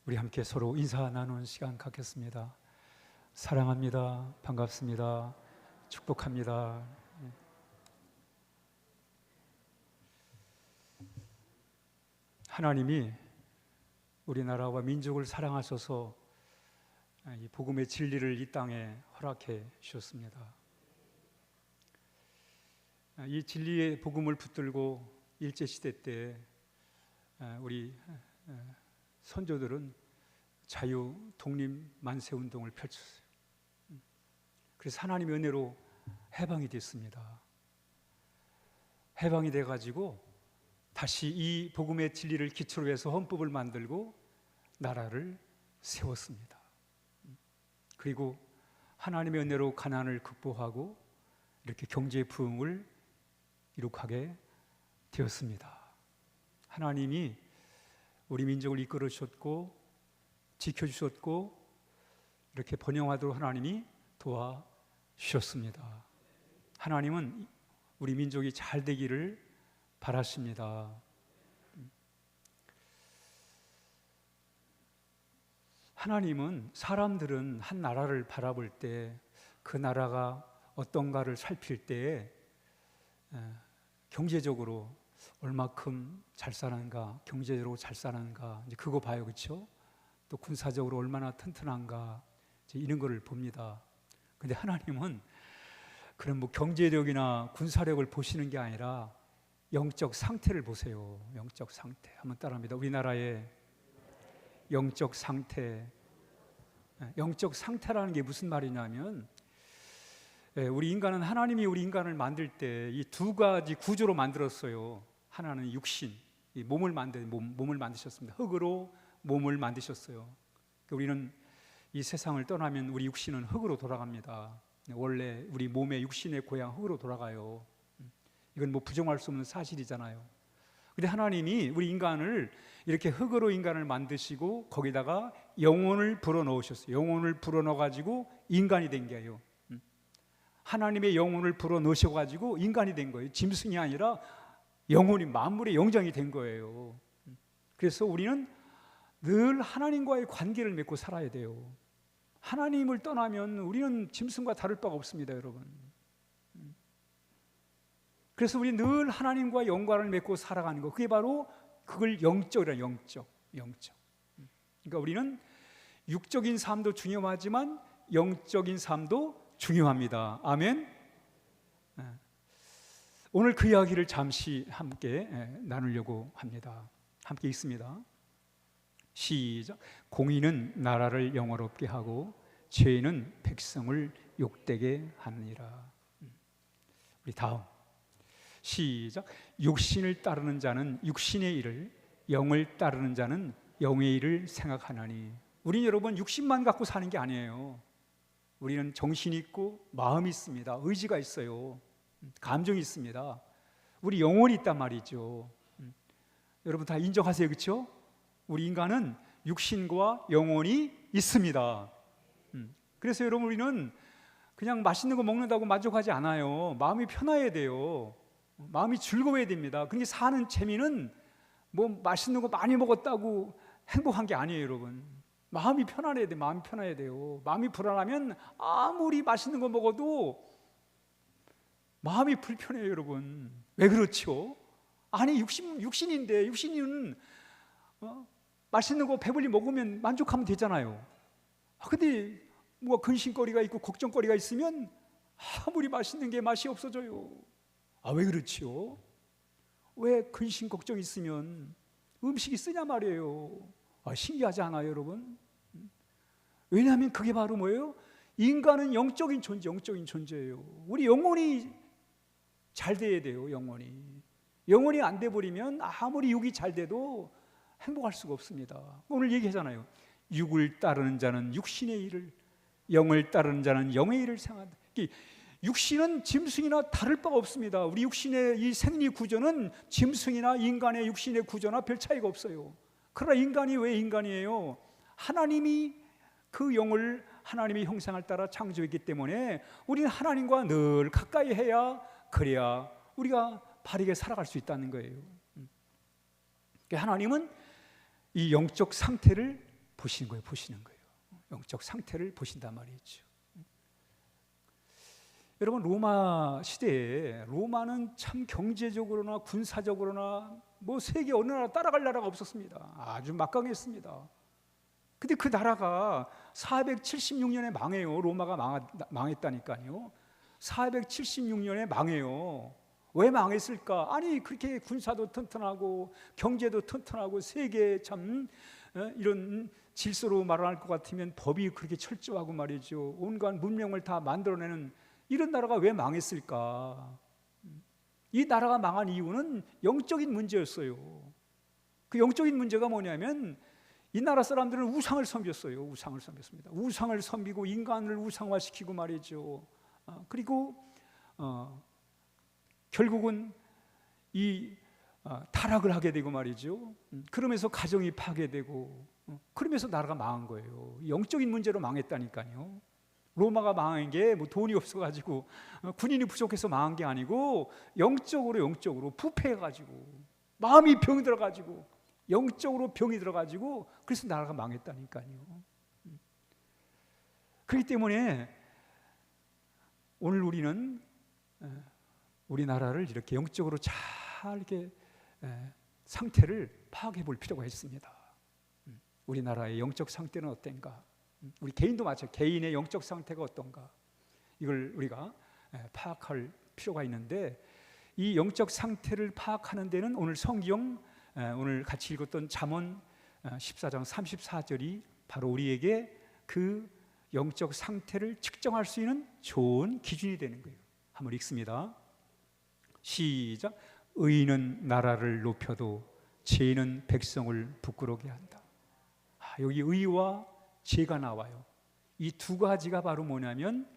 우리 함께 서로 인사 나누는 시간 갖겠습니다. 사랑합니다. 반갑습니다. 축복합니다. 하나님이 우리나라와 민족을 사랑하셔서 이 복음의 진리를 이 땅에 허락해 주셨습니다. 이 진리의 복음을 붙들고 일제시대 때 우리 선조들은 자유, 독립, 만세 운동을 펼쳤어요. 그래서 하나님의 은혜로 해방이 됐습니다. 해방이 돼가지고 다시 이 복음의 진리를 기초로 해서 헌법을 만들고 나라를 세웠습니다. 그리고 하나님의 은혜로 가난을 극복하고 이렇게 경제 부흥을 이룩하게 되었습니다. 하나님이 우리 민족을 이끌어 주셨고 지켜주셨고 이렇게 번영하도록 하나님이 도와주셨습니다. 하나님은 우리 민족이 잘 되기를 바라십니다. 하나님은 사람들은 한 나라를 바라볼 때 그 나라가 어떤가를 살필 때에 경제적으로 얼마큼 잘 사는가, 경제적으로 잘 사는가 이제 그거 봐요, 그렇죠? 또 군사적으로 얼마나 튼튼한가 이제 이런 거를 봅니다. 근데 하나님은 그런 뭐 경제력이나 군사력을 보시는 게 아니라 영적 상태를 보세요. 영적 상태 한번 따라합니다. 우리나라의 영적 상태. 영적 상태라는 게 무슨 말이냐면 우리 인간은 하나님이 우리 인간을 만들 때 이 두 가지 구조로 만들었어요. 하나는 육신, 이 몸을 만드셨습니다. 흙으로 몸을 만드셨어요. 우리는 이 세상을 떠나면 우리 육신은 흙으로 돌아갑니다. 원래 우리 몸의 육신의 고향 흙으로 돌아가요. 이건 뭐 부정할 수 없는 사실이잖아요. 근데 하나님이 우리 인간을 이렇게 흙으로 인간을 만드시고 거기다가 영혼을 불어넣으셨어요. 영혼을 불어넣어가지고 인간이 된 거예요. 하나님의 영혼을 불어넣으셔가지고 인간이 된 거예요. 짐승이 아니라 영혼이 만물의 영장이 된 거예요. 그래서 우리는 늘 하나님과의 관계를 맺고 살아야 돼요. 하나님을 떠나면 우리는 짐승과 다를 바가 없습니다, 여러분. 그래서 우리 늘 하나님과 연관을 맺고 살아가는 거, 그게 바로 그걸 영적이라, 영적. 그러니까 우리는 육적인 삶도 중요하지만 영적인 삶도 중요합니다. 아멘. 오늘 그 이야기를 잠시 함께 나누려고 합니다. 함께 읽습니다. 시작. 공의는 나라를 영화롭게 하고 죄는 백성을 욕되게 하느니라. 우리 다음. 시작. 육신을 따르는 자는 육신의 일을, 영을 따르는 자는 영의 일을 생각하나니. 우리 여러분 육신만 갖고 사는 게 아니에요. 우리는 정신이 있고 마음이 있습니다. 의지가 있어요. 감정이 있습니다. 우리 영혼이 있단 말이죠. 여러분 다 인정하세요, 그렇죠? 우리 인간은 육신과 영혼이 있습니다. 그래서 여러분 우리는 그냥 맛있는 거 먹는다고 만족하지 않아요. 마음이 편해야 돼요. 마음이 즐거워야 됩니다. 그러니까 사는 재미는 뭐 맛있는 거 많이 먹었다고 행복한 게 아니에요, 여러분. 마음이 편안해야 돼요. 마음이 편해야 돼요. 마음이 불안하면 아무리 맛있는 거 먹어도 마음이 불편해요, 여러분. 왜 그렇죠? 아니 육신인데 육신은 맛있는 거 배불리 먹으면 만족하면 되잖아요. 근데 뭐가 근심거리가 있고 걱정거리가 있으면 아무리 맛있는 게 맛이 없어져요. 왜 그렇지요? 왜 근심 걱정이 있으면 음식이 쓰냐 말이에요. 신기하지 않아요, 여러분? 왜냐하면 그게 바로 뭐예요? 인간은 영적인 존재예요. 우리 영혼이 잘 돼야 돼요. 영혼이 안 돼 버리면 아무리 육이 잘 돼도 행복할 수가 없습니다. 오늘 얘기하잖아요. 육을 따르는 자는 육신의 일을, 영을 따르는 자는 영의 일을 생각한다. 육신은 짐승이나 다를 바가 없습니다. 우리 육신의 이 생리 구조는 짐승이나 인간의 육신의 구조나 별 차이가 없어요. 그러나 인간이 왜 인간이에요? 하나님이 그 영을 하나님의 형상을 따라 창조했기 때문에 우리는 하나님과 늘 가까이 해야, 그래야 우리가 바르게 살아갈 수 있다는 거예요. 하나님은 이 영적 상태를 보시는 거예요. 보시는 거예요. 영적 상태를 보신단 말이죠. 여러분, 로마 시대에 로마는 참 경제적으로나 군사적으로나 뭐 세계 어느 나라 따라갈 나라가 없었습니다. 아주 막강했습니다. 근데 그 나라가 476년에 망해요. 로마가 망했다니까요. 476년에 망해요. 왜 망했을까? 아니, 그렇게 군사도 튼튼하고 경제도 튼튼하고 세계 참 이런 질서로 말할 것 같으면 법이 그렇게 철저하고 말이죠. 온갖 문명을 다 만들어내는 이런 나라가 왜 망했을까? 이 나라가 망한 이유는 영적인 문제였어요. 그 영적인 문제가 뭐냐면 이 나라 사람들은 우상을 섬겼어요. 우상을 섬겼습니다. 우상을 섬기고 인간을 우상화시키고 말이죠. 그리고 결국은 이 타락을 하게 되고 말이죠. 그러면서 가정이 파괴되고 그러면서 나라가 망한 거예요. 영적인 문제로 망했다니까요. 로마가 망한 게 뭐 돈이 없어가지고 군인이 부족해서 망한 게 아니고 영적으로 부패해가지고 마음이 병이 들어가지고 영적으로 병이 들어가지고 그래서 나라가 망했다니까요. 그렇기 때문에 오늘 우리는 우리나라를 이렇게 영적으로 잘 이렇게 상태를 파악해 볼 필요가 있습니다. 우리나라의 영적 상태는 어떤가? 우리 개인도 마찬가지, 개인의 영적 상태가 어떤가? 이걸 우리가 파악할 필요가 있는데 이 영적 상태를 파악하는 데는 오늘 성경 오늘 같이 읽었던 잠언 14장 34절이 바로 우리에게 그 영적 상태를 측정할 수 있는 좋은 기준이 되는 거예요. 한번 읽습니다. 시작. 의인은 나라를 높여도 죄인은 백성을 부끄러게 한다. 여기 의와 죄가 나와요. 이 두 가지가 바로 뭐냐면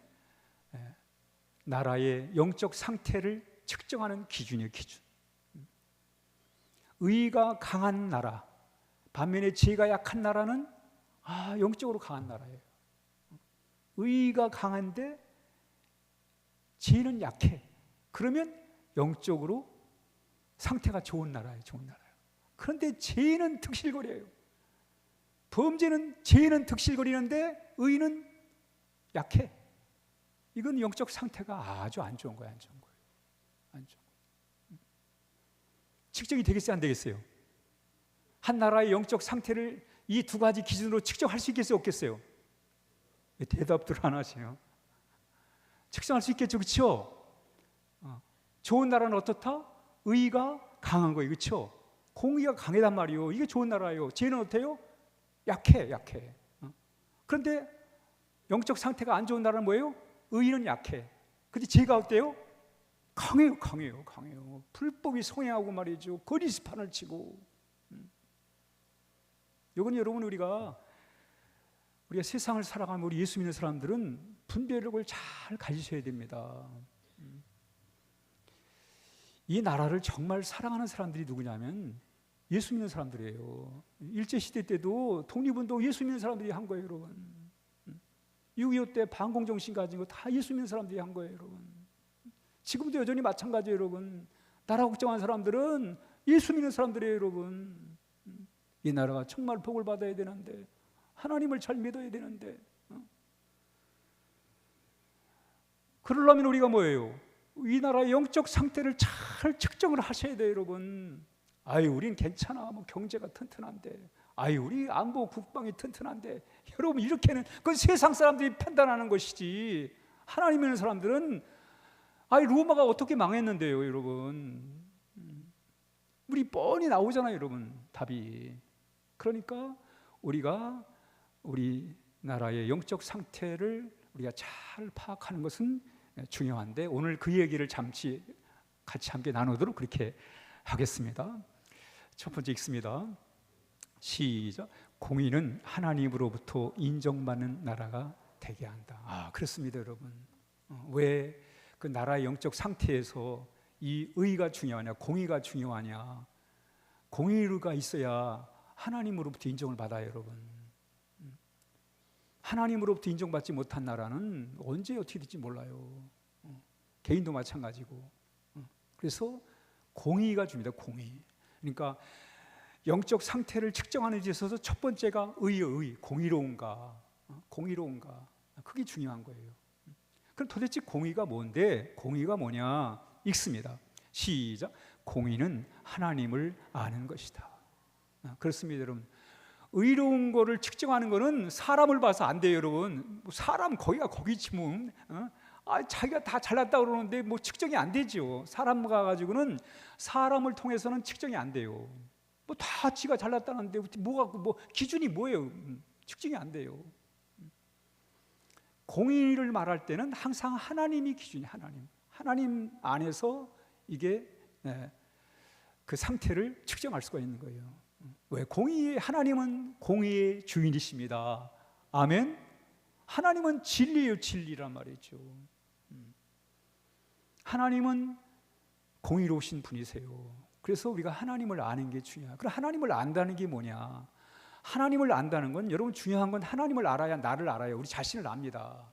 나라의 영적 상태를 측정하는 기준이에요. 기준. 의가 강한 나라, 반면에 죄가 약한 나라는 영적으로 강한 나라예요. 의가 강한데 죄는 약해. 그러면 영적으로 상태가 좋은 나라예요. 좋은 나라예요. 그런데 죄는 득실거려요. 죄는 득실거리는데 의는 약해. 이건 영적 상태가 아주 안 좋은 거예요. 안 좋은 거예요. 안 좋은 거예요. 측정이 되겠어요? 안 되겠어요? 한 나라의 영적 상태를 이 두 가지 기준으로 측정할 수 있겠어요? 없겠어요? 왜 대답들 안 하세요? 측정할 수 있겠죠? 그렇죠? 좋은 나라는 어떻다? 의가 강한 거예요. 그렇죠? 공의가 강하단 말이에요. 이게 좋은 나라예요. 죄는 어때요? 약해. 그런데 영적 상태가 안 좋은 나라는 뭐예요? 의는 약해. 근데 죄가 어때요? 강해요. 불법이 성행하고 말이죠. 거리스판을 치고. 이건 여러분 우리가 세상을 살아가는 우리 예수 믿는 사람들은 분별력을 잘 가지셔야 됩니다. 이 나라를 정말 사랑하는 사람들이 누구냐면 예수 믿는 사람들이에요. 일제시대 때도 독립운동 예수 믿는 사람들이 한 거예요, 여러분. 6.25 때 반공정신 가진 거 다 예수 믿는 사람들이 한 거예요, 여러분. 지금도 여전히 마찬가지예요, 여러분. 나라 걱정하는 사람들은 예수 믿는 사람들이에요, 여러분. 이 나라가 정말 복을 받아야 되는데, 하나님을 잘 믿어야 되는데, 그러려면 우리가 뭐예요? 이 나라의 영적 상태를 잘 측정을 하셔야 돼요, 여러분. 우린 괜찮아. 뭐 경제가 튼튼한데. 우리 안보 국방이 튼튼한데. 여러분, 이렇게는 그건 세상 사람들이 판단하는 것이지. 하나님 믿는 사람들은 로마가 어떻게 망했는데요, 여러분. 우리 뻔히 나오잖아요, 여러분. 답이. 그러니까 우리가 우리 나라의 영적 상태를 우리가 잘 파악하는 것은 중요한데 오늘 그 얘기를 잠시 같이 함께 나누도록 그렇게 하겠습니다. 첫 번째 읽습니다. 시작. 공의는 하나님으로부터 인정받는 나라가 되게 한다. 그렇습니다, 여러분. 왜 그 나라의 영적 상태에서 이 의가 중요하냐, 공의가 중요하냐? 공의가 있어야 하나님으로부터 인정을 받아요, 여러분. 하나님으로부터 인정받지 못한 나라는 언제 어떻게 될지 몰라요. 개인도 마찬가지고. 그래서 공의가 중요합니다. 공의. 그러니까 영적 상태를 측정하는 데 있어서 첫 번째가 의, 공의로운가, 공의로운가. 그게 중요한 거예요. 그럼 도대체 공의가 뭔데? 공의가 뭐냐? 읽습니다. 시작. 공의는 하나님을 아는 것이다. 그렇습니다, 여러분. 의로운 거를 측정하는 거는 사람을 봐서 안 돼요, 여러분. 사람 거기가 거기지 뭐. 자기가 다 잘났다 그러는데 뭐 측정이 안 되죠. 사람 가가지고는 사람을 통해서는 측정이 안 돼요. 뭐 다 지가 잘났다는데 뭐가 뭐 기준이 뭐예요? 측정이 안 돼요. 공의를 말할 때는 항상 하나님이 기준이 하나님 안에서 이게 그 상태를 측정할 수가 있는 거예요. 왜? 하나님은 공의의 주인이십니다. 아멘. 하나님은 진리예요, 진리란 말이죠. 하나님은 공의로우신 분이세요. 그래서 우리가 하나님을 아는 게 중요해요. 그럼 하나님을 안다는 게 뭐냐? 하나님을 안다는 건, 여러분, 중요한 건 하나님을 알아야 나를 알아요. 우리 자신을 압니다.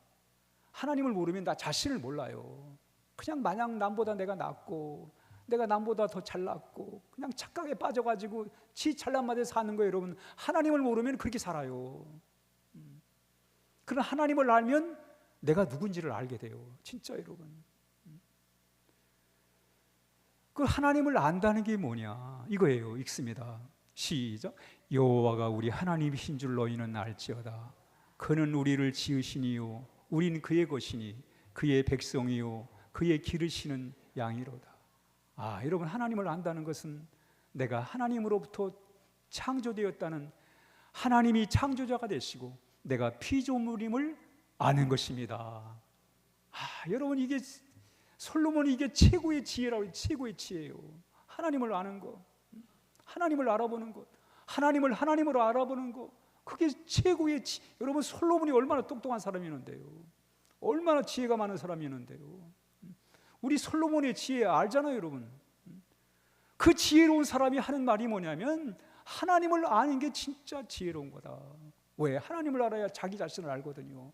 하나님을 모르면 나 자신을 몰라요. 그냥 마냥 남보다 내가 낫고 내가 남보다 더 잘났고 그냥 착각에 빠져가지고 지 잘난마대 사는 거예요. 여러분, 하나님을 모르면 그렇게 살아요. 그러나 하나님을 알면 내가 누군지를 알게 돼요. 진짜 여러분. 그 하나님을 안다는 게 뭐냐? 이거예요. 읽습니다. 시작. 여호와가 우리 하나님이신 줄 너희는 알지어다. 그는 우리를 지으시니요 우리는 그의 것이니 그의 백성이요 그의 기르시는 양이로다. 여러분, 하나님을 안다는 것은 내가 하나님으로부터 창조되었다는, 하나님이 창조자가 되시고 내가 피조물임을 아는 것입니다. 여러분, 이게 솔로몬이 이게 최고의 지혜라고 해요. 최고의 지혜예요. 하나님을 아는 것, 하나님을 알아보는 것, 하나님을 하나님으로 알아보는 것, 그게 최고의 여러분, 솔로몬이 얼마나 똑똑한 사람이었는데요. 얼마나 지혜가 많은 사람이었는데요. 우리 솔로몬의 지혜 알잖아요, 여러분. 그 지혜로운 사람이 하는 말이 뭐냐면 하나님을 아는 게 진짜 지혜로운 거다. 왜? 하나님을 알아야 자기 자신을 알거든요.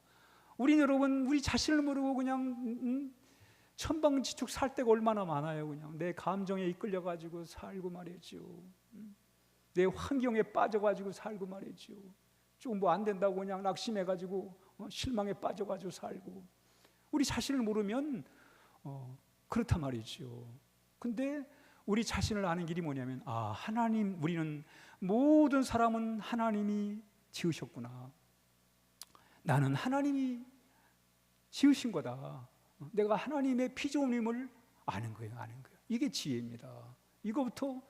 우리 여러분, 우리 자신을 모르고 그냥 천방지축 살 때가 얼마나 많아요. 그냥 내 감정에 이끌려가지고 살고 말이죠. 내 환경에 빠져가지고 살고 말이죠. 좀 뭐 안 된다고 그냥 낙심해가지고 실망에 빠져가지고 살고. 우리 자신을 모르면 그렇단 말이죠. 근데 우리 자신을 아는 길이 뭐냐면 하나님, 우리는 모든 사람은 하나님이 지으셨구나. 나는 하나님이 지으신 거다. 내가 하나님의 피조물임을 아는 거예요. 이게 지혜입니다. 이거부터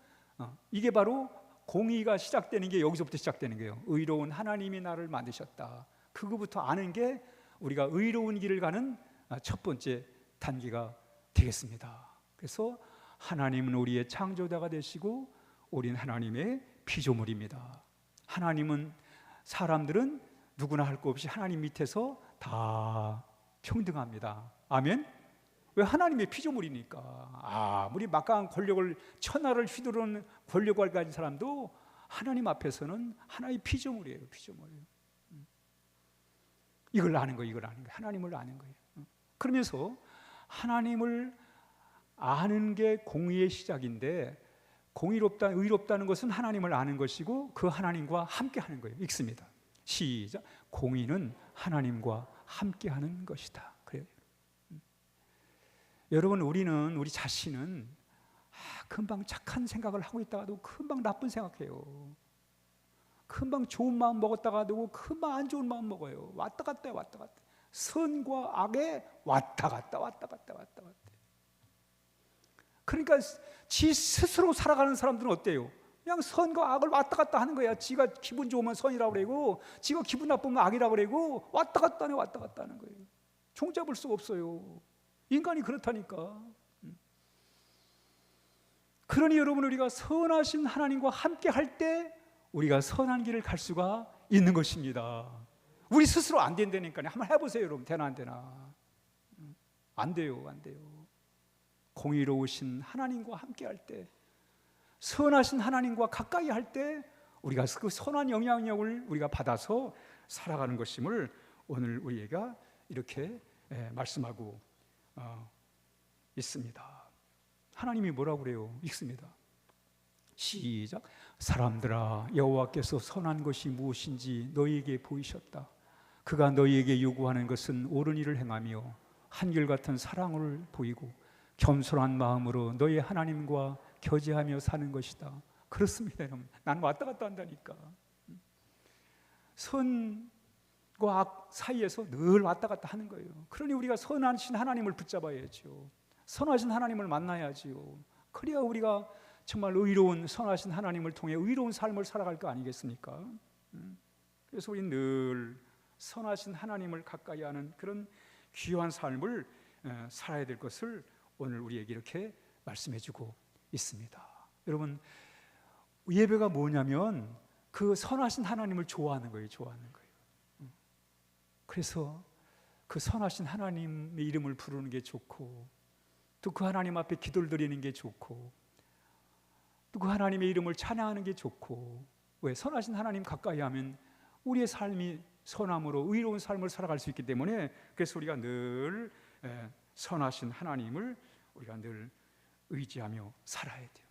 이게 바로 공의가 시작되는 게 여기서부터 시작되는 거예요. 의로운 하나님이 나를 만드셨다. 그거부터 아는 게 우리가 의로운 길을 가는 첫 번째 단계가 되겠습니다. 그래서 하나님은 우리의 창조자가 되시고 우리는 하나님의 피조물입니다. 사람들은 누구나 할 것 없이 하나님 밑에서 다 평등합니다. 아멘? 왜? 하나님의 피조물이니까. 아무리 막강한 권력을, 천하를 휘두르는 권력을 가진 사람도 하나님 앞에서는 하나의 피조물이에요. 이걸 아는 거예요. 하나님을 아는 거예요. 그러면서 하나님을 아는 게 공의의 시작인데, 의롭다는 것은 하나님을 아는 것이고 그 하나님과 함께 하는 거예요. 읽습니다. 시작. 공의는 하나님과 함께 하는 것이다. 그래요. 여러분, 우리 자신은 금방 착한 생각을 하고 있다가도 금방 나쁜 생각해요. 금방 좋은 마음 먹었다가도 금방 안 좋은 마음 먹어요. 왔다 갔다. 선과 악에 왔다 갔다. 그러니까 지 스스로 살아가는 사람들은 어때요? 그냥 선과 악을 왔다 갔다 하는 거야. 지가 기분 좋으면 선이라고 그러고 지가 기분 나쁘면 악이라고 그러고 왔다 갔다 하는 거예요. 종잡을 수가 없어요. 인간이 그렇다니까. 그러니 여러분, 우리가 선하신 하나님과 함께 할 때 우리가 선한 길을 갈 수가 있는 것입니다. 우리 스스로 안 된다니까요. 한번 해보세요, 여러분. 되나 안 되나? 안 돼요. 공의로우신 하나님과 함께 할 때, 선하신 하나님과 가까이 할 때 우리가 그 선한 영향력을 우리가 받아서 살아가는 것임을 오늘 우리가 이렇게 말씀하고 있습니다. 하나님이 뭐라고 그래요? 읽습니다. 시작. 사람들아, 여호와께서 선한 것이 무엇인지 너희에게 보이셨다. 그가 너희에게 요구하는 것은 옳은 일을 행하며 한결같은 사랑을 보이고 겸손한 마음으로 너희 하나님과 교제하며 사는 것이다. 그렇습니다, 여러분. 나는 왔다 갔다 한다니까. 선과 악 사이에서 늘 왔다 갔다 하는 거예요. 그러니 우리가 선하신 하나님을 붙잡아야죠. 선하신 하나님을 만나야지요. 그래야 우리가 정말 의로운 선하신 하나님을 통해 의로운 삶을 살아갈 거 아니겠습니까? 그래서 우리는 늘 선하신 하나님을 가까이 하는 그런 귀한 삶을 살아야 될 것을 오늘 우리에게 이렇게 말씀해주고 있습니다. 여러분, 예배가 뭐냐면 그 선하신 하나님을 좋아하는 거예요. 좋아하는 거예요. 그래서 그 선하신 하나님의 이름을 부르는 게 좋고, 또 그 하나님 앞에 기도를 드리는 게 좋고, 또 그 하나님의 이름을 찬양하는 게 좋고. 왜? 선하신 하나님 가까이 하면 우리의 삶이 선함으로 의로운 삶을 살아갈 수 있기 때문에, 그래서 우리가 늘 선하신 하나님을 우리가 늘 의지하며 살아야 돼요.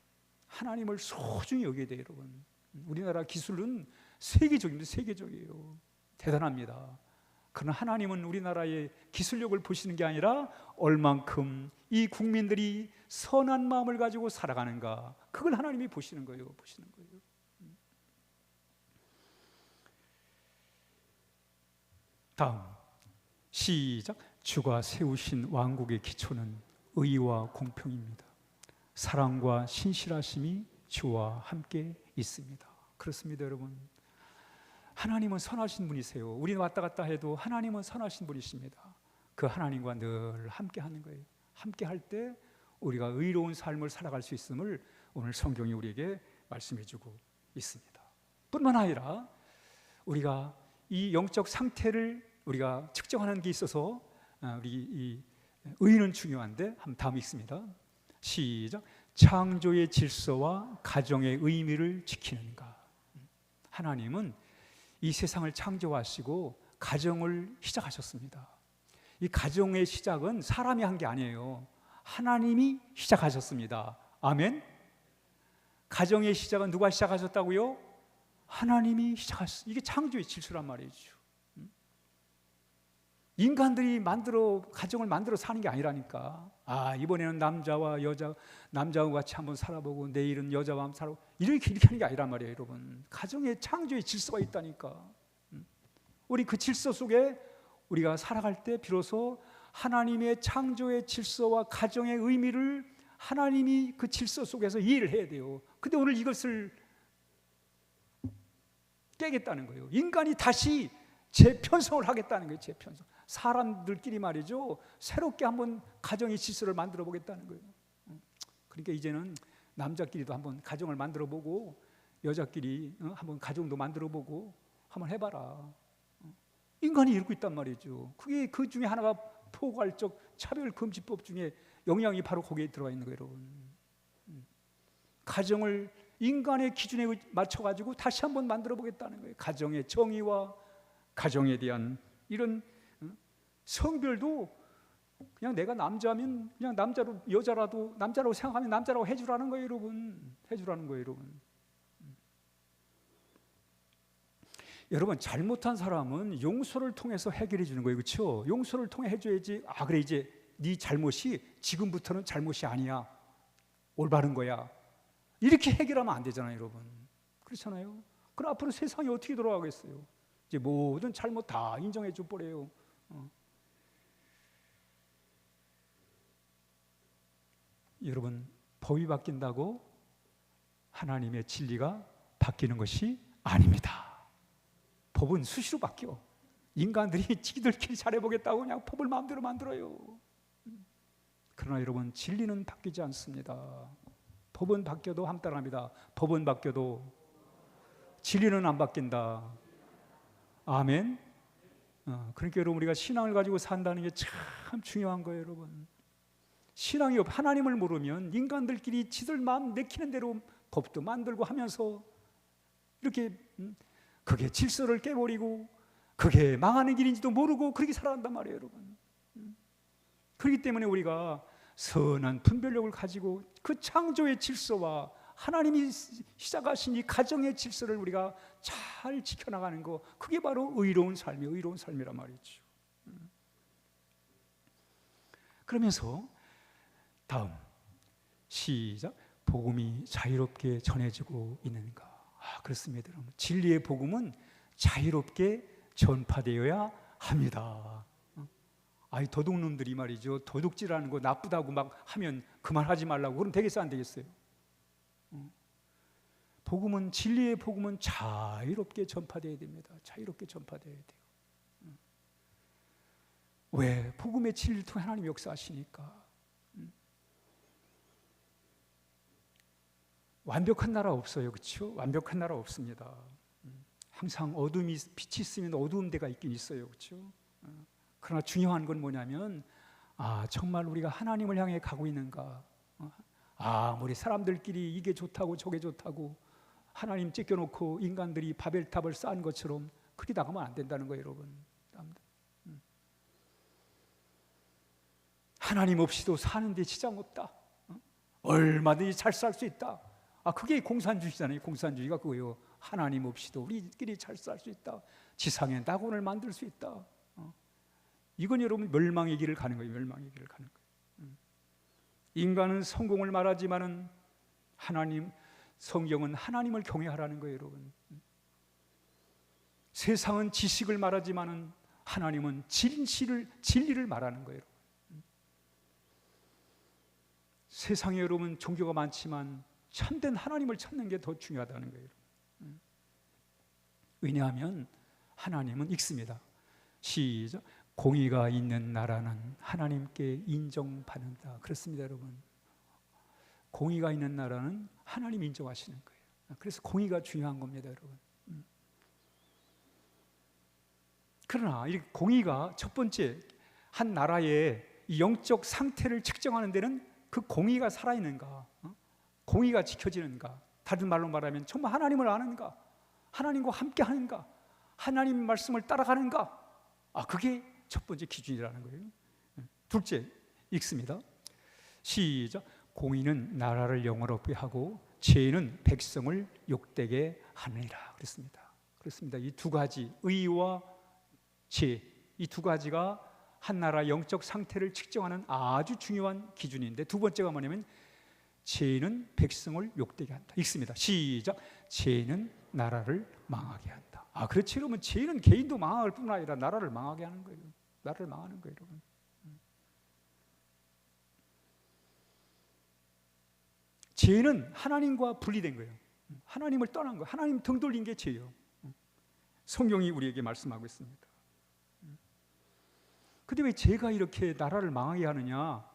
하나님을 소중히 여겨야 돼요, 여러분. 우리나라 기술은 세계적입니다. 세계적이에요. 대단합니다. 그러나 하나님은 우리나라의 기술력을 보시는 게 아니라 얼만큼 이 국민들이 선한 마음을 가지고 살아가는가, 그걸 하나님이 보시는 거예요. 보시는 거예요. 다음, 시작. 주가 세우신 왕국의 기초는 의와 공평입니다. 사랑과 신실하심이 주와 함께 있습니다. 그렇습니다, 여러분. 하나님은 선하신 분이세요. 우리는 왔다 갔다 해도 하나님은 선하신 분이십니다. 그 하나님과 늘 함께 하는 거예요. 함께 할 때 우리가 의로운 삶을 살아갈 수 있음을 오늘 성경이 우리에게 말씀해주고 있습니다. 뿐만 아니라 우리가 이 영적 상태를 우리가 측정하는 게 있어서 우리 이 의는 중요한데, 한번 다음 읽습니다. 시작. 창조의 질서와 가정의 의미를 지키는가. 하나님은 이 세상을 창조하시고 가정을 시작하셨습니다. 이 가정의 시작은 사람이 한 게 아니에요. 하나님이 시작하셨습니다. 아멘. 가정의 시작은 누가 시작하셨다고요? 하나님이 시작하셨어요. 이게 창조의 질서란 말이죠. 인간들이 가정을 만들어 사는 게 아니라니까. 이번에는 남자와 같이 한번 살아보고 내일은 여자와 한번 살아보고 이렇게 하는 게 아니란 말이에요, 여러분. 가정의 창조의 질서가 있다니까. 우리 그 질서 속에 우리가 살아갈 때 비로소 하나님의 창조의 질서와 가정의 의미를 하나님이 그 질서 속에서 이해를 해야 돼요. 근데 오늘 이것을 깨겠다는 거예요. 인간이 다시 재편성을 하겠다는 거예요. 재편성. 사람들끼리 말이죠, 새롭게 한번 가정의 질서를 만들어 보겠다는 거예요. 그러니까 이제는 남자끼리도 한번 가정을 만들어 보고 여자끼리 한번 가정도 만들어 보고 한번 해봐라. 인간이 이러고 있단 말이죠. 그게 그 중에 하나가 포괄적 차별금지법 중에 영향이 바로 거기에 들어가 있는 거예요, 여러분. 가정을 인간의 기준에 맞춰가지고 다시 한번 만들어 보겠다는 거예요. 가정의 정의와 가정에 대한 이런 성별도 그냥 내가 남자면 그냥 남자로, 여자라도 남자라고 생각하면 남자라고 해주라는 거예요, 여러분. 해주라는 거예요, 여러분. 여러분, 잘못한 사람은 용서를 통해서 해결해 주는 거예요, 그렇죠? 용서를 통해 해줘야지. 그래, 이제 네 잘못이 지금부터는 잘못이 아니야, 올바른 거야, 이렇게 해결하면 안 되잖아요, 여러분. 그렇잖아요. 그럼 앞으로 세상이 어떻게 돌아가겠어요? 이제 모든 잘못 다 인정해 줘 버려요. 여러분, 법이 바뀐다고 하나님의 진리가 바뀌는 것이 아닙니다. 법은 수시로 바뀌어. 인간들이 지들끼리 잘해보겠다고 그냥 법을 마음대로 만들어요. 그러나 여러분, 진리는 바뀌지 않습니다. 법은 바뀌어도 함따라합니다. 법은 바뀌어도 진리는 안 바뀐다. 아멘. 그러니까 여러분, 우리가 신앙을 가지고 산다는 게 참 중요한 거예요, 여러분. 신앙이 하나님을 모르면 인간들끼리 지들 마음 내키는 대로 법도 만들고 하면서 이렇게 그게 질서를 깨버리고 그게 망하는 길인지도 모르고 그렇게 살아간단 말이에요, 여러분. 그렇기 때문에 우리가 선한 분별력을 가지고 그 창조의 질서와 하나님이 시작하신 이 가정의 질서를 우리가 잘 지켜나가는 거, 그게 바로 의로운 삶이란 말이죠. 그러면서 다음 시작. 복음이 자유롭게 전해지고 있는가? 그렇습니다, 여러분. 진리의 복음은 자유롭게 전파되어야 합니다. 아이 도둑놈들이 말이죠, 도둑질하는 거 나쁘다고 막 하면 그만하지 말라고, 그럼 되겠어 안 되겠어요? 복음은, 진리의 복음은 자유롭게 전파되어야 됩니다. 자유롭게 전파되어야 돼요. 왜? 복음의 진리를 통해 하나님이 역사하시니까. 완벽한 나라 없어요, 그렇죠? 완벽한 나라 없습니다. 항상 어둠이, 빛이 있으면 어두운 데가 있긴 있어요, 그렇죠? 그러나 중요한 건 뭐냐면, 정말 우리가 하나님을 향해 가고 있는가? 우리 사람들끼리 이게 좋다고 저게 좋다고 하나님 찢겨놓고 인간들이 바벨탑을 쌓은 것처럼 그렇게 나가면 안 된다는 거예요, 여러분. 하나님 없이도 사는데 지장 없다. 얼마든지 잘 살 수 있다. 그게 공산주의잖아요. 공산주의가 그거예요. 하나님 없이도 우리끼리 잘 살 수 있다. 지상에 낙원을 만들 수 있다. 이건 여러분 멸망의 길을 가는 거예요. 멸망의 길을 가는 거예요. 인간은 성공을 말하지만은 성경은 하나님을 경외하라는 거예요, 여러분. 세상은 지식을 말하지만은 하나님은 진리를 말하는 거예요. 세상에 여러분 종교가 많지만 참된 하나님을 찾는 게 더 중요하다는 거예요. 왜냐하면 하나님은 읽습니다. 시작. 공의가 있는 나라는 하나님께 인정받는다. 그렇습니다, 여러분. 공의가 있는 나라는 하나님 인정하시는 거예요. 그래서 공의가 중요한 겁니다, 여러분. 그러나 이 공의가 첫 번째, 한 나라의 영적 상태를 측정하는 데는 그 공의가 살아있는가, 공의가 지켜지는가, 다른 말로 말하면 정말 하나님을 아는가, 하나님과 함께 하는가, 하나님 말씀을 따라가는가, 그게 첫 번째 기준이라는 거예요. 둘째, 읽습니다. 시작. 공의는 나라를 영화롭게 하고 죄는 백성을 욕되게 하느니라. 그렇습니다. 이 두 가지, 의와 죄, 이 두 가지가 한 나라 영적 상태를 측정하는 아주 중요한 기준인데, 두 번째가 뭐냐면 죄는 백성을 욕되게 한다. 읽습니다. 시작. 죄는 나라를 망하게 한다. 그렇지, 그러면 죄는 개인도 망할 뿐 아니라 나라를 망하게 하는 거예요. 나라를 망하는 거예요, 여러분. 죄는 하나님과 분리된 거예요. 하나님을 떠난 거예요. 하나님 등 돌린 게 죄예요. 성경이 우리에게 말씀하고 있습니다. 근데 왜 죄가 이렇게 나라를 망하게 하느냐?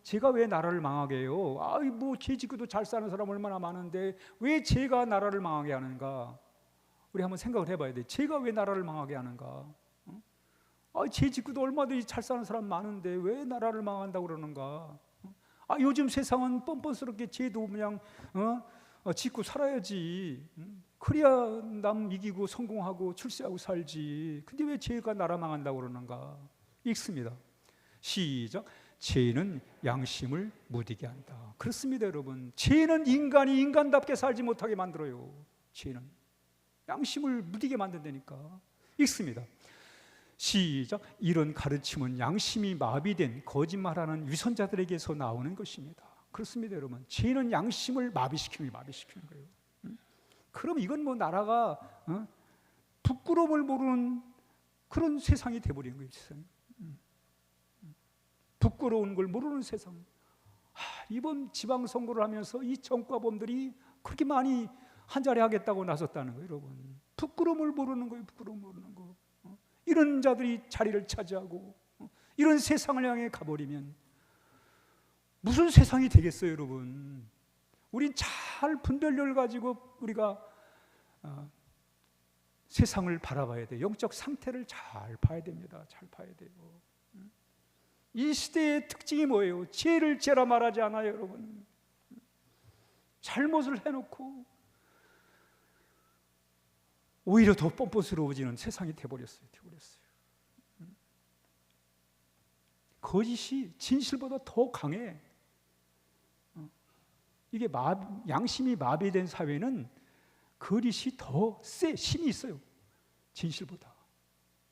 죄가 왜 나라를 망하게 해요? 죄 짓고도 잘 사는 사람 얼마나 많은데 왜 죄가 나라를 망하게 하는가? 우리 한번 생각을 해봐야 돼. 죄가 왜 나라를 망하게 하는가? 죄 짓고도 얼마든지 잘 사는 사람 많은데 왜 나라를 망한다고 그러는가? 요즘 세상은 뻔뻔스럽게 죄도 그냥 짓고 살아야지. 그래야 남 이기고 성공하고 출세하고 살지. 근데 왜 죄가 나라 망한다고 그러는가? 읽습니다. 시작. 죄는 양심을 무디게 한다. 그렇습니다, 여러분. 죄는 인간이 인간답게 살지 못하게 만들어요. 죄는 양심을 무디게 만든다니까. 읽습니다. 시작. 이런 가르침은 양심이 마비된 거짓말하는 위선자들에게서 나오는 것입니다. 그렇습니다, 여러분. 죄는 양심을 마비시키는 거예요. 그럼 이건 나라가 부끄러움을 모르는 그런 세상이 돼버리는 거예요. 부끄러운 걸 모르는 세상. 이번 지방선거를 하면서 이 정과범들이 그렇게 많이 한자리 하겠다고 나섰다는 거예요, 여러분. 부끄러움을 모르는 거예요. 부끄러움을 모르는 거. 이런 자들이 자리를 차지하고 이런 세상을 향해 가버리면 무슨 세상이 되겠어요, 여러분? 우린 잘 분별력을 가지고 우리가 세상을 바라봐야 돼요. 영적 상태를 잘 봐야 됩니다. 잘 봐야 돼요. 이 시대의 특징이 뭐예요? 죄를 죄라 말하지 않아요, 여러분. 잘못을 해놓고 오히려 더 뻔뻔스러워지는 세상이 돼버렸어요. 거짓이 진실보다 더 강해. 이게 양심이 마비된 사회는 거짓이 더 힘이 있어요. 진실보다.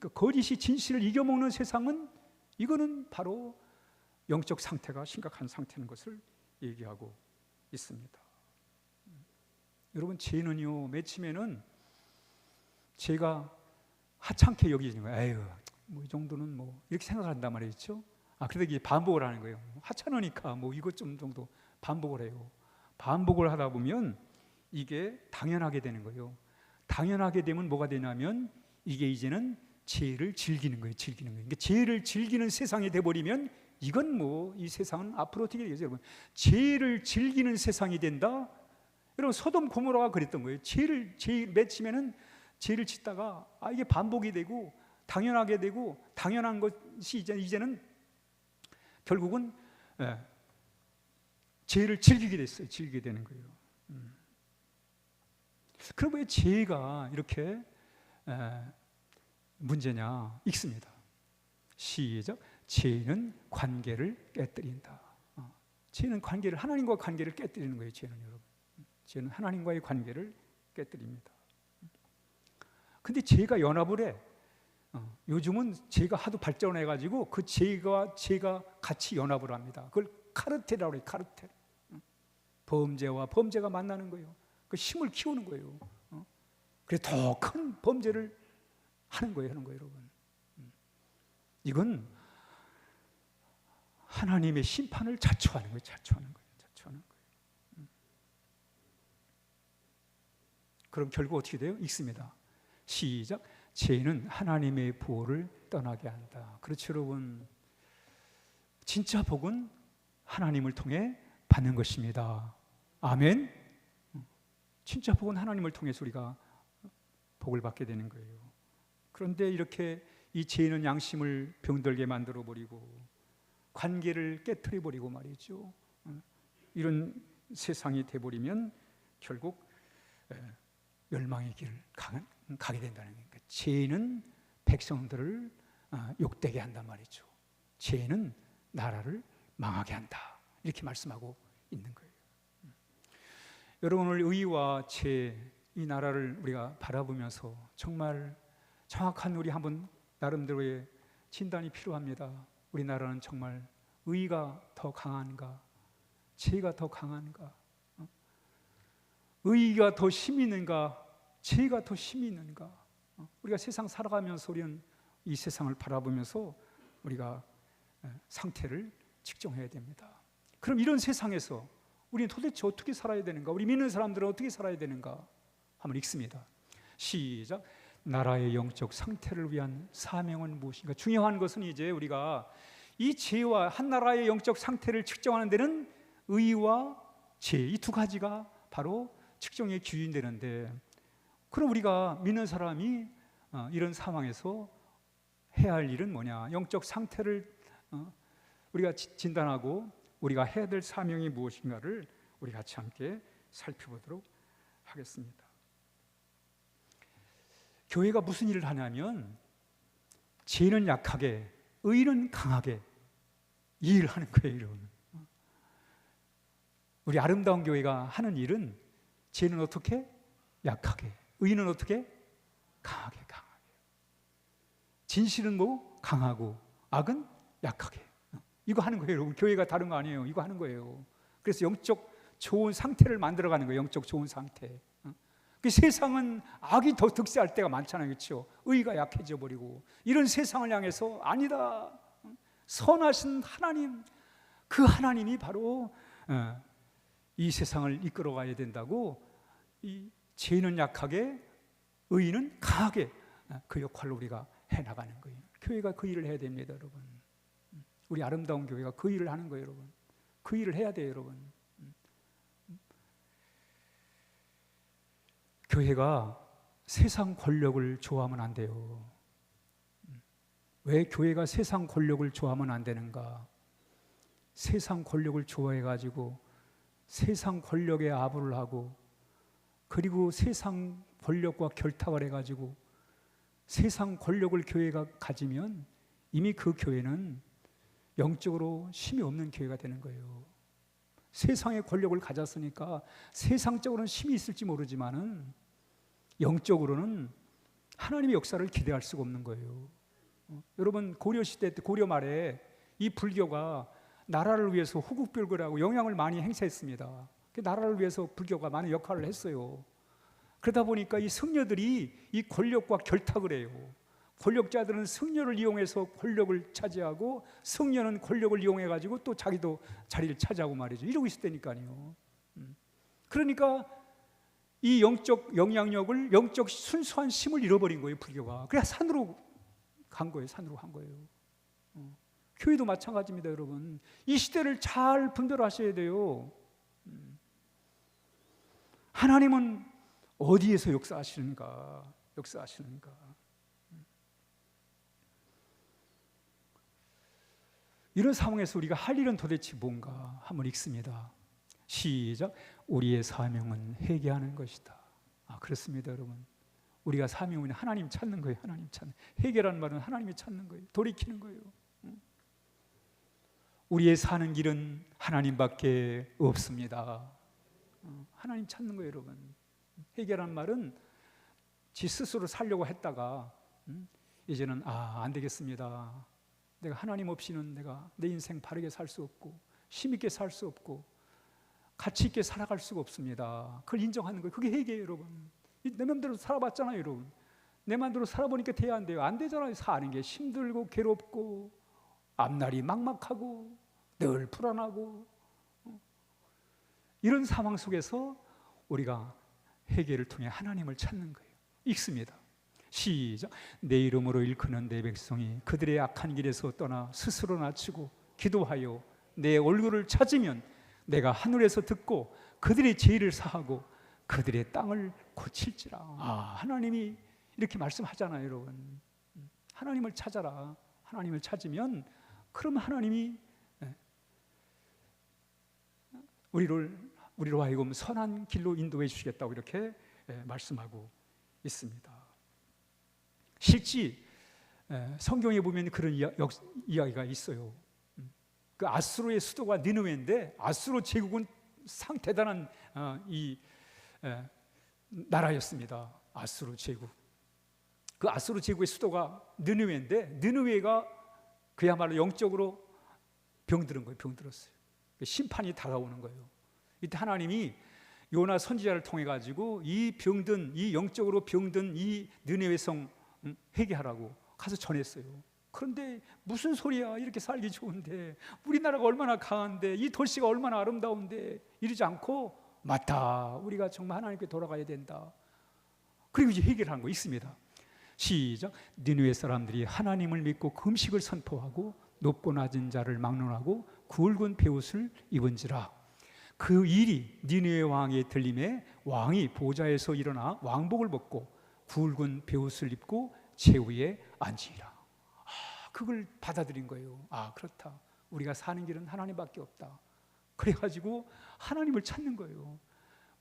그러니까 거짓이 진실을 이겨먹는 세상은 이거는 바로 영적 상태가 심각한 상태인 것을 얘기하고 있습니다. 여러분, 죄는요, 맺히면은 죄가 하찮게 여기는 거예요. 에휴, 뭐 이 정도는 뭐 이렇게 생각한단 말이죠. 그래도 이게 반복을 하는 거예요. 하찮으니까 뭐 이것 좀 정도 반복을 해요. 반복을 하다 보면 이게 당연하게 되는 거예요. 당연하게 되면 뭐가 되냐면 이게 이제는 죄를 즐기는 거예요. 즐기는 거예요. 그러니까 죄를 즐기는 세상이 돼버리면 이건 뭐 이 세상은 앞으로 어떻게 되겠어요, 여러분? 죄를 즐기는 세상이 된다. 여러분, 소돔 고모라가 그랬던 거예요. 죄를 맺히면은 죄를 짓다가 이게 반복이 되고 당연하게 되고 당연한 것이 이제는 결국은 죄를 즐기게 됐어요. 즐기게 되는 거예요. 그럼 왜 죄가 이렇게 문제냐? 읽습니다. 시작. 죄는 관계를 깨뜨린다. 죄는 관계를, 하나님과 관계를 깨뜨리는 거예요. 죄는, 여러분. 죄는 하나님과의 관계를 깨뜨립니다. 근데 죄가 연합을 해. 요즘은 죄가 하도 발전해가지고 그 죄가 같이 연합을 합니다. 그걸 카르텔이라고 해요. 카르텔. 범죄와 범죄가 만나는 거예요. 그 힘을 키우는 거예요. 그래서 더 큰 범죄를 하는 거예요, 여러분. 이건 하나님의 심판을 자초하는 거예요. 자초하는 거예요. 그럼 결국 어떻게 돼요? 읽습니다. 시작. 죄는 하나님의 보호를 떠나게 한다. 그렇죠, 여러분. 진짜 복은 하나님을 통해 받는 것입니다. 아멘. 진짜 복은 하나님을 통해서 우리가 복을 받게 되는 거예요. 그런데 이렇게 이 죄는 양심을 병들게 만들어 버리고 관계를 깨트려 버리고 말이죠. 이런 세상이 돼 버리면 결국 멸망의 길을 가게 된다는 거예요. 죄는 백성들을 욕되게 한단 말이죠. 죄는 나라를 망하게 한다. 이렇게 말씀하고 있는 거예요. 여러분, 오늘 의와 죄, 이 나라를 우리가 바라보면서 정말 정확한 우리 한번 나름대로의 진단이 필요합니다. 우리나라는 정말 의가 더 강한가, 죄가 더 강한가, 의가 더 힘이 있는가, 죄가 더 힘이 있는가. 우리가 세상 살아가면서 우리는 이 세상을 바라보면서 우리가 상태를 측정해야 됩니다. 그럼 이런 세상에서 우리는 도대체 어떻게 살아야 되는가? 우리 믿는 사람들은 어떻게 살아야 되는가? 한번 읽습니다. 시작. 나라의 영적 상태를 위한 사명은 무엇인가? 중요한 것은 이제 우리가 이 죄와 한 나라의 영적 상태를 측정하는 데는 의와 죄, 이 두 가지가 바로 측정의 기준이 되는데, 그럼 우리가 믿는 사람이 이런 상황에서 해야 할 일은 뭐냐? 영적 상태를 우리가 진단하고 우리가 해야 될 사명이 무엇인가를 우리 같이 함께 살펴보도록 하겠습니다. 교회가 무슨 일을 하냐면 죄는 약하게, 의는 강하게 이 일을 하는 거예요, 여러분. 우리 아름다운 교회가 하는 일은 죄는 어떻게? 약하게, 의는 어떻게? 강하게. 진실은 뭐? 강하고, 악은 약하게. 이거 하는 거예요, 여러분. 교회가 다른 거 아니에요. 이거 하는 거예요. 그래서 영적 좋은 상태를 만들어가는 거예요. 영적 좋은 상태. 그 세상은 악이 더 득세할 때가 많잖아요, 그렇죠? 의가 약해져 버리고 이런 세상을 향해서 아니다. 선하신 하나님, 그 하나님이 바로 이 세상을 이끌어가야 된다고. 이 죄는 약하게, 의는 강하게 그 역할을 우리가 해나가는 거예요. 교회가 그 일을 해야 됩니다, 여러분. 우리 아름다운 교회가 그 일을 하는 거예요, 여러분. 그 일을 해야 돼요, 여러분. 교회가 세상 권력을 좋아하면 안 돼요. 왜 교회가 세상 권력을 좋아하면 안 되는가? 세상 권력을 좋아해가지고 세상 권력에 아부를 하고, 그리고 세상 권력과 결탁을 해가지고 세상 권력을 교회가 가지면 이미 그 교회는 영적으로 힘이 없는 교회가 되는 거예요. 세상의 권력을 가졌으니까 세상적으로는 힘이 있을지 모르지만은 영적으로는 하나님의 역사를 기대할 수가 없는 거예요. 여러분, 고려시대 때, 고려 말에 이 불교가 나라를 위해서 호국별거라고 영향을 많이 행사했습니다. 나라를 위해서 불교가 많은 역할을 했어요. 그러다 보니까 이 승려들이 이 권력과 결탁을 해요. 권력자들은 승려를 이용해서 권력을 차지하고, 승려는 권력을 이용해 가지고 또 자기도 자리를 차지하고 말이죠. 이러고 있을 때니까요. 그러니까 이 영적 영향력을, 영적 순수한 힘을 잃어버린 거예요, 불교가. 그래야 산으로 간 거예요. 산으로 간 거예요. 교회도 마찬가지입니다, 여러분. 이 시대를 잘 분별하셔야 돼요. 하나님은 어디에서 역사하시는가? 이런 상황에서 우리가 할 일은 도대체 뭔가 한번 읽습니다. 시작. 우리의 사명은 회개하는 것이다. 그렇습니다, 여러분. 우리가 사명은 하나님 찾는 거예요. 하나님 찾는. 회개라는 말은 하나님이 찾는 거예요. 돌이키는 거예요. 우리의 사는 길은 하나님밖에 없습니다. 하나님 찾는 거예요, 여러분. 회개라는 말은 지 스스로 살려고 했다가 이제는 안 되겠습니다. 내가 하나님 없이는 내가 내 인생 바르게 살 수 없고, 힘있게 살 수 없고, 가치 있게 살아갈 수가 없습니다. 그걸 인정하는 거예요. 그게 회개예요, 여러분. 내 맘대로 살아봤잖아요, 여러분. 내 맘대로 살아보니까 돼야 안 돼요. 안 되잖아요. 사는 게 힘들고 괴롭고 앞날이 막막하고 늘 불안하고. 이런 상황 속에서 우리가 회개를 통해 하나님을 찾는 거예요. 읽습니다. 시작. 내 이름으로 일컫는 내 백성이 그들의 악한 길에서 떠나 스스로 낮추고 기도하여 내 얼굴을 찾으면 내가 하늘에서 듣고 그들의 죄를 사하고 그들의 땅을 고칠지라. 하나님이 이렇게 말씀하잖아요, 여러분. 하나님을 찾아라. 하나님을 찾으면 그럼 하나님이 우리로 하여금 선한 길로 인도해 주시겠다고 이렇게 말씀하고 있습니다. 실제 성경에 보면 그런 이야기가 있어요. 그 아수르의 수도가 니느웨인데, 아수르 제국은 대단한 나라였습니다. 아수르 제국. 그 아수르 제국의 수도가 니느웨인데, 니느웨가 그야말로 영적으로 병들은 거예요. 병들었어요. 심판이 다가오는 거예요. 이때 하나님이 요나 선지자를 통해 가지고 이 영적으로 병든 이 느네웨 성 회개하라고 가서 전했어요. 그런데 무슨 소리야, 이렇게 살기 좋은데, 우리나라가 얼마나 강한데, 이 도시가 얼마나 아름다운데, 이러지 않고 맞다, 우리가 정말 하나님께 돌아가야 된다. 그리고 이제 회개를 한 거 있습니다. 시작. 니느웨 사람들이 하나님을 믿고 금식을 선포하고 높고 낮은 자를 막론하고 굵은 베옷을 입은지라. 그 일이 니느웨 왕의 들림에 왕이 보좌에서 일어나 왕복을 벗고 굵은 베옷을 입고 제위에 앉으리라. 그걸 받아들인 거예요. 그렇다. 우리가 사는 길은 하나님밖에 없다. 그래가지고 하나님을 찾는 거예요.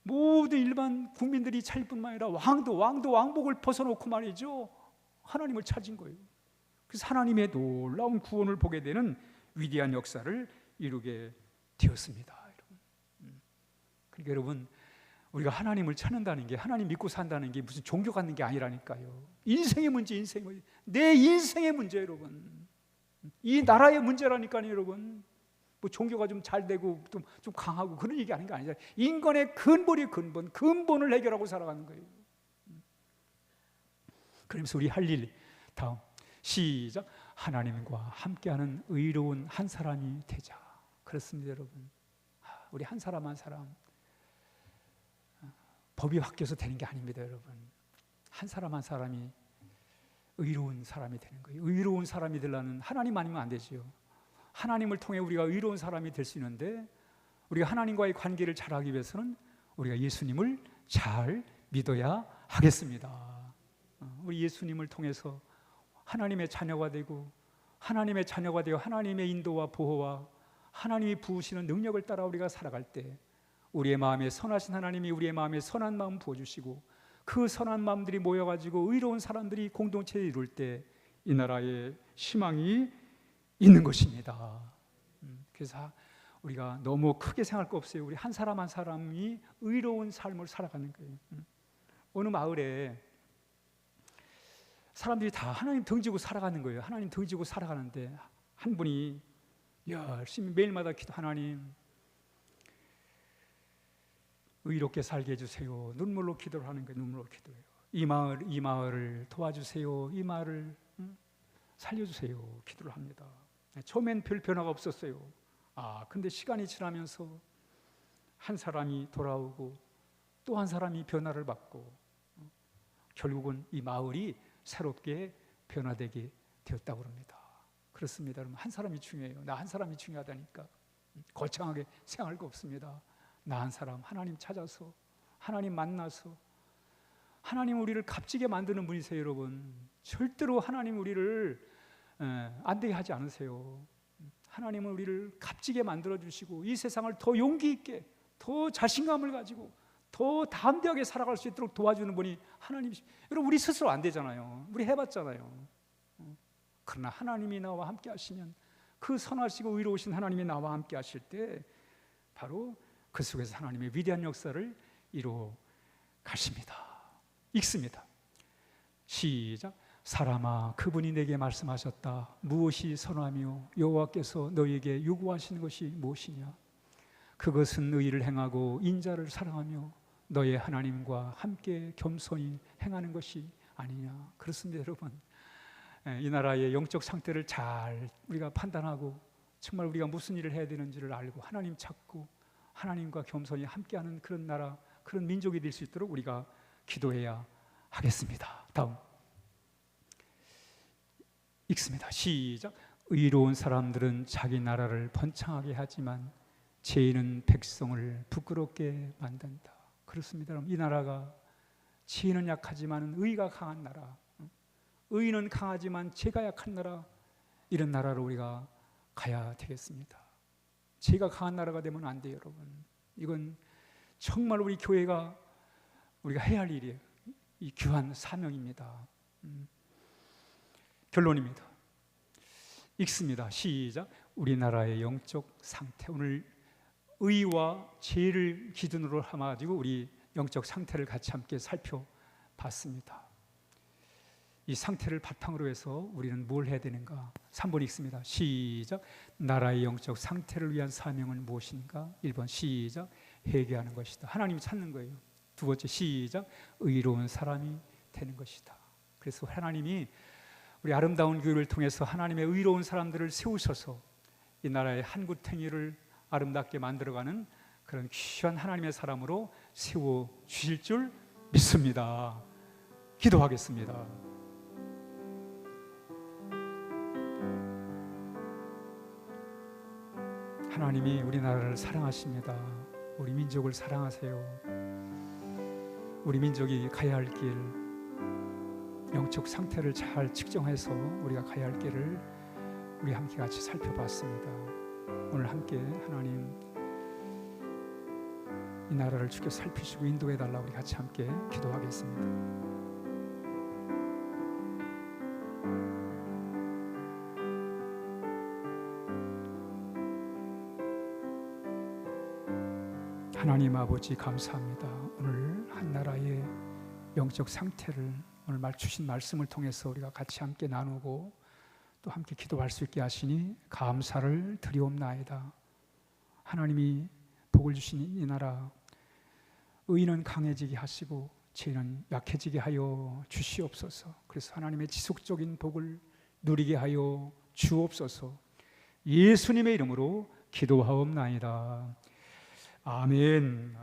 모든 일반 국민들이 찾을 뿐만 아니라 왕도 왕복을 벗어놓고 말이죠, 하나님을 찾은 거예요. 그래서 하나님의 놀라운 구원을 보게 되는 위대한 역사를 이루게 되었습니다. 그러니까 여러분, 우리가 하나님을 찾는다는 게, 하나님 믿고 산다는 게 무슨 종교 갖는 게 아니라니까요. 인생의 문제, 내 인생의 문제, 여러분. 이 나라의 문제라니까요, 여러분. 뭐 종교가 좀 잘 되고 좀 강하고 그런 얘기 하는 게 아니잖아요. 인간의 근본이 근본을 해결하고 살아가는 거예요. 그러면서 우리 할 일, 다음 시작. 하나님과 함께하는 의로운 한 사람이 되자. 그렇습니다, 여러분. 우리 한 사람 한 사람 법이 바뀌어서 되는 게 아닙니다, 여러분. 한 사람 한 사람이 의로운 사람이 되는 거예요. 의로운 사람이 되려면 하나님 아니면 안 되지요. 하나님을 통해 우리가 의로운 사람이 될 수 있는데, 우리가 하나님과의 관계를 잘하기 위해서는 우리가 예수님을 잘 믿어야 하겠습니다. 우리 예수님을 통해서 하나님의 자녀가 되고, 하나님의 자녀가 되어 하나님의 인도와 보호와 하나님이 부으시는 능력을 따라 우리가 살아갈 때, 우리의 마음에 선하신 하나님이 우리의 마음에 선한 마음 부어주시고, 그 선한 마음들이 모여가지고 의로운 사람들이 공동체를 이룰 때 이 나라에 희망이 있는 것입니다. 그래서 우리가 너무 크게 생각할 거 없어요. 우리 한 사람 한 사람이 의로운 삶을 살아가는 거예요. 어느 마을에 사람들이 다 하나님 등지고 살아가는 거예요. 하나님 등지고 살아가는데 한 분이 열심히 매일마다 기도, 하나님 의롭게 살게 해주세요. 눈물로 기도를 하는 거예요. 눈물로 기도해요. 이 마을을 도와주세요. 이 마을을 살려주세요. 기도를 합니다. 처음엔 별 변화가 없었어요. 근데 시간이 지나면서 한 사람이 돌아오고 또 한 사람이 변화를 받고 결국은 이 마을이 새롭게 변화되게 되었다고 합니다. 그렇습니다. 여러분, 한 사람이 중요해요. 나 한 사람이 중요하다니까. 거창하게 생각할 거 없습니다. 나 한 사람 하나님 찾아서, 하나님 만나서, 하나님 우리를 값지게 만드는 분이세요. 여러분, 절대로 하나님 우리를 안 되게 하지 않으세요. 하나님은 우리를 값지게 만들어주시고 이 세상을 더 용기 있게, 더 자신감을 가지고 더 담대하게 살아갈 수 있도록 도와주는 분이 하나님이십니다. 여러분, 우리 스스로 안 되잖아요. 우리 해봤잖아요. 그러나 하나님이 나와 함께 하시면, 그 선하시고 의로우신 하나님이 나와 함께 하실 때 바로 그 속에서 하나님의 위대한 역사를 이루어 가십니다. 읽습니다. 시작. 사람아, 그분이 내게 말씀하셨다. 무엇이 선하며 여호와께서 너에게 요구하시는 것이 무엇이냐? 그것은 의를 행하고 인자를 사랑하며 너의 하나님과 함께 겸손히 행하는 것이 아니냐. 그렇습니다. 여러분, 이 나라의 영적 상태를 잘 우리가 판단하고 정말 우리가 무슨 일을 해야 되는지를 알고 하나님 찾고 하나님과 겸손히 함께하는 그런 나라, 그런 민족이 될 수 있도록 우리가 기도해야 하겠습니다. 다음 읽습니다. 시작. 의로운 사람들은 자기 나라를 번창하게 하지만 죄인은 백성을 부끄럽게 만든다. 그렇습니다. 이 나라가 죄는 약하지만 의가 강한 나라, 의는 강하지만 죄가 약한 나라, 이런 나라로 우리가 가야 되겠습니다. 죄가 강한 나라가 되면 안 돼요. 여러분, 이건 정말 우리 교회가 우리가 해야 할 일이에요. 이 귀한 사명입니다. 결론입니다. 읽습니다. 시작. 우리나라의 영적 상태, 오늘 의와 죄를 기준으로 삼아가지고 우리 영적 상태를 같이 함께 살펴봤습니다. 이 상태를 바탕으로 해서 우리는 뭘 해야 되는가? 3번 읽습니다. 시작. 나라의 영적 상태를 위한 사명은 무엇인가? 1번 시작. 회개하는 것이다. 하나님 찾는 거예요. 두 번째 시작. 의로운 사람이 되는 것이다. 그래서 하나님이 우리 아름다운 교회를 통해서 하나님의 의로운 사람들을 세우셔서 이 나라의 한 구탱이를 아름답게 만들어가는 그런 귀한 하나님의 사람으로 세워주실 줄 믿습니다. 기도하겠습니다. 하나님이 우리나라를 사랑하십니다. 우리 민족을 사랑하세요. 우리 민족이 가야 할 길, 영적 상태를 잘 측정해서 우리가 가야 할 길을 우리 함께 같이 살펴봤습니다. 오늘 함께 하나님 이 나라를 주께 살피시고 인도해 달라 우리 같이 함께 기도하겠습니다. 하나님 아버지 감사합니다. 오늘 한 나라의 영적 상태를 오늘 주신 말씀을 통해서 우리가 같이 함께 나누고 또 함께 기도할 수 있게 하시니 감사를 드리옵나이다. 하나님이 복을 주신 이 나라, 의인은 강해지게 하시고 죄는 약해지게 하여 주시옵소서. 그래서 하나님의 지속적인 복을 누리게 하여 주옵소서. 예수님의 이름으로 기도하옵나이다. 아멘.